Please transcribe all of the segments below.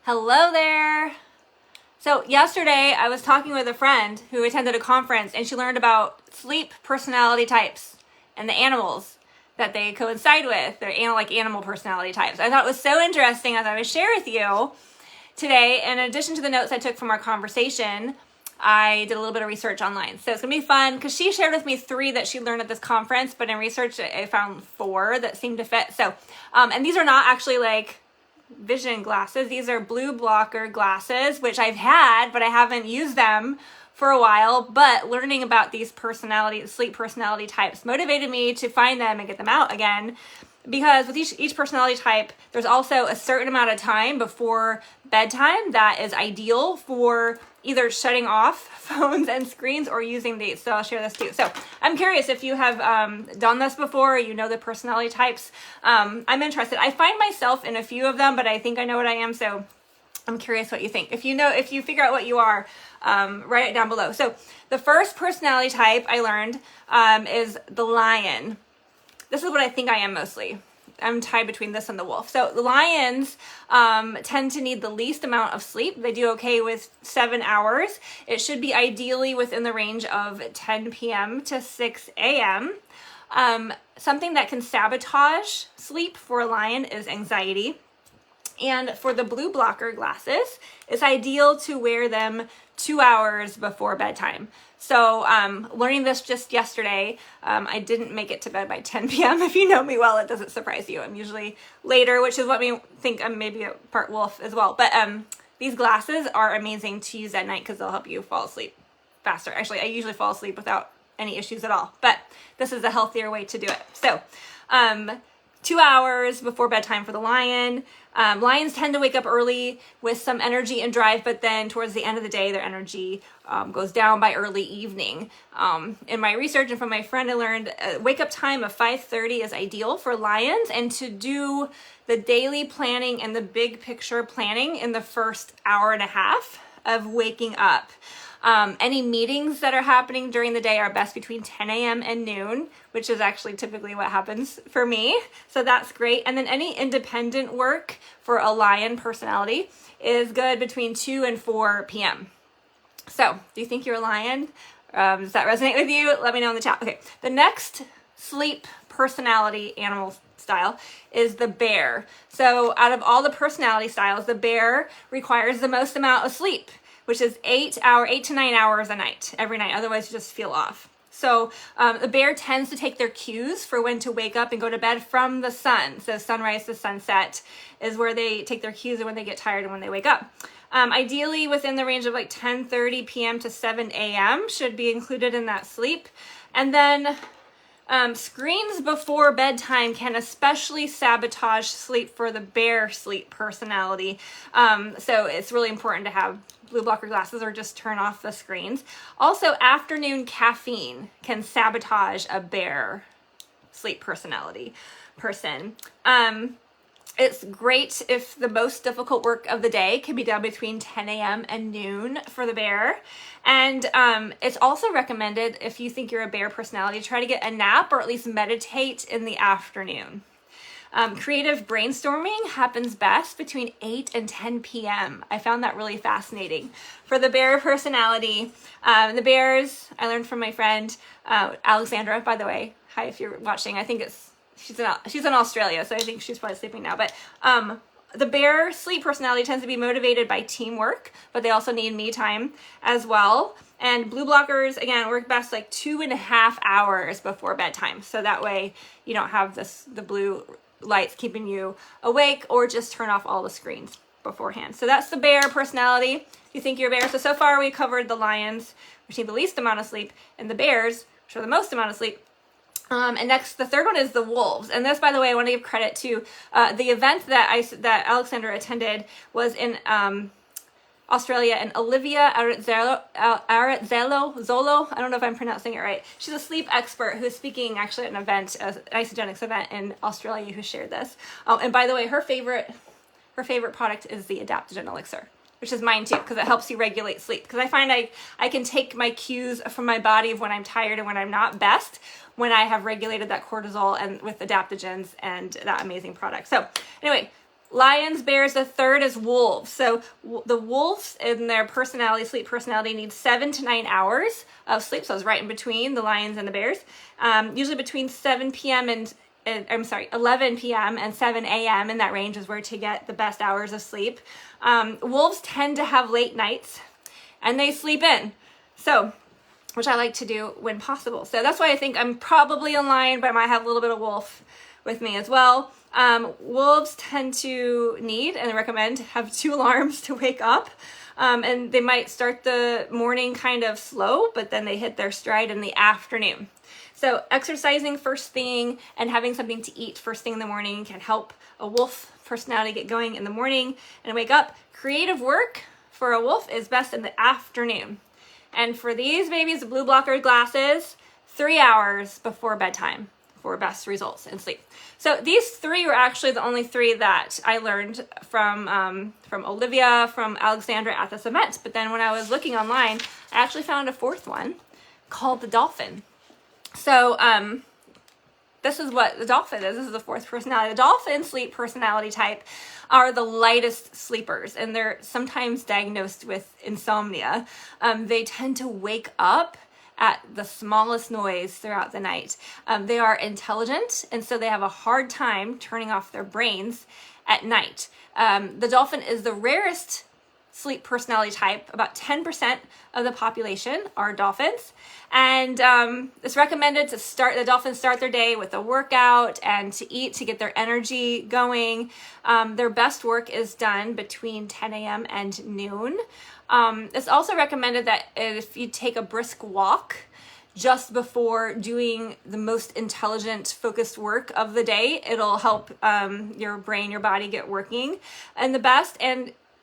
Hello there. So yesterday I was talking with a friend who attended a conference and she learned about sleep personality types and the animals that they coincide with. They're animal personality types. I thought it was so interesting. I thought I would share with you today. In addition to the notes I took from our conversation, I did a little bit of research online. So it's going to be fun because she shared with me 3 that she learned at this conference, but in research I found 4 that seemed to fit. So, and these are not actually like vision glasses. These are blue blocker glasses, which I've had, but I haven't used them for a while. But learning about these sleep personality types motivated me to find them and get them out again. Because with each personality type, there's also a certain amount of time before bedtime that is ideal for either shutting off phones and screens or using these. So I'll share this too. So I'm curious if you have done this before, or you know the personality types. I'm interested. I find myself in a few of them, but I think I know what I am. So I'm curious what you think. If you figure out what you are, write it down below. So the first personality type I learned is the lion. This is what I think I am mostly. I'm tied between this and the wolf. So the lions tend to need the least amount of sleep. They do okay with 7 hours. It should be ideally within the range of 10 p.m. to 6 a.m. Something that can sabotage sleep for a lion is anxiety. And for the blue blocker glasses, it's ideal to wear them 2 hours before bedtime. So learning this just yesterday, I didn't make it to bed by 10 p.m. If you know me well, it doesn't surprise you. I'm usually later, which is what me think I'm maybe a part wolf as well. But these glasses are amazing to use at night because they'll help you fall asleep faster. Actually, I usually fall asleep without any issues at all. But this is a healthier way to do it. So 2 hours before bedtime for the lion. Lions tend to wake up early with some energy and drive, but then towards the end of the day, their energy goes down by early evening. In my research and from my friend, I learned a wake up time of 5:30 is ideal for lions, and to do the daily planning and the big picture planning in the first hour and a half of waking up. Any meetings that are happening during the day are best between 10 a.m. and noon, which is actually typically what happens for me. So that's great. And then any independent work for a lion personality is good between 2 and 4 p.m. So do you think you're a lion? Does that resonate with you? Let me know in the chat. Okay. The next sleep personality animal style is the bear. So out of all the personality styles, the bear requires the most amount of sleep, which is 8 to 9 hours a night, every night. Otherwise, you just feel off. So the bear tends to take their cues for when to wake up and go to bed from the sun. So sunrise to sunset is where they take their cues and when they get tired and when they wake up. Ideally, within the range of like 10:30 p.m. to 7 a.m. should be included in that sleep. And then screens before bedtime can especially sabotage sleep for the bear sleep personality. So it's really important to have blue blocker glasses or just turn off the screens. Also, afternoon caffeine can sabotage a bear sleep personality person. It's great if the most difficult work of the day can be done between 10 a.m. and noon for the bear. And it's also recommended if you think you're a bear personality, try to get a nap or at least meditate in the afternoon. Creative brainstorming happens best between 8 and 10 p.m. I found that really fascinating. For the bear personality, the bears, I learned from my friend, Alexandra, by the way. Hi, if you're watching. I think she's in Australia, so I think she's probably sleeping now. But the bear sleep personality tends to be motivated by teamwork, but they also need me time as well. And blue blockers, again, work best like 2.5 hours before bedtime. So that way you don't have the blue lights keeping you awake, or just turn off all the screens beforehand. So that's the bear personality. If you think you're a bear. So far we covered the lions, which need the least amount of sleep, and the bears, which are the most amount of sleep. And next, the third one is the wolves. And this, by the way, I want to give credit to the event that Alexandra attended was in Australia, and Olivia Zolo, I don't know if I'm pronouncing it right. She's a sleep expert who's speaking actually at an event, an Isagenix event in Australia, who shared this. And by the way, her favorite product is the adaptogen elixir, which is mine too, because it helps you regulate sleep. Because I find I can take my cues from my body of when I'm tired and when I'm not best when I have regulated that cortisol and with adaptogens and that amazing product. So anyway, lions, bears. The third is wolves. So the wolves in their sleep personality need 7 to 9 hours of sleep. So it's right in between the lions and the bears. Usually between 7 p.m. and 11 p.m. and 7 a.m. in that range is where to get the best hours of sleep. Wolves tend to have late nights and they sleep in. So, which I like to do when possible. So that's why I think I'm probably a lion, but I might have a little bit of wolf with me as well. Wolves tend to need and recommend have 2 alarms to wake up. And they might start the morning kind of slow, but then they hit their stride in the afternoon. So exercising first thing and having something to eat first thing in the morning can help a wolf personality get going in the morning and wake up. Creative work for a wolf is best in the afternoon. And for these babies, the blue blocker glasses, 3 hours before bedtime for best results in sleep. So these 3 were actually the only 3 that I learned from Olivia, from Alexandra at this event. But then when I was looking online, I actually found a 4th one called the dolphin. So this is what the dolphin is. This is the 4th personality. The dolphin sleep personality type are the lightest sleepers, and they're sometimes diagnosed with insomnia. They tend to wake up at the smallest noise throughout the night. They are intelligent, and so they have a hard time turning off their brains at night. The dolphin is the rarest sleep personality type. About 10% of the population are dolphins. And it's recommended to the dolphins start their day with a workout and to eat to get their energy going. Their best work is done between 10 a.m. and noon. It's also recommended that if you take a brisk walk just before doing the most intelligent, focused work of the day, it'll help your brain, your body get working and the best.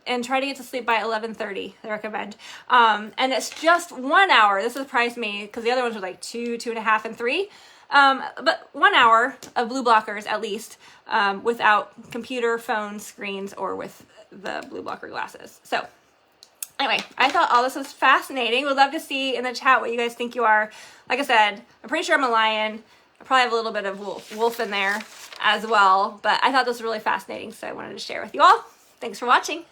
And try to get to sleep by 11:30, I recommend. And it's just 1 hour. This surprised me because the other ones were like 2, 2.5, and 3. But 1 hour of blue blockers at least, without computer, phone, screens, or with the blue blocker glasses. So anyway, I thought all this was fascinating. Would love to see in the chat what you guys think you are. Like I said, I'm pretty sure I'm a lion. I probably have a little bit of wolf in there as well. But I thought this was really fascinating, so I wanted to share with you all. Thanks for watching.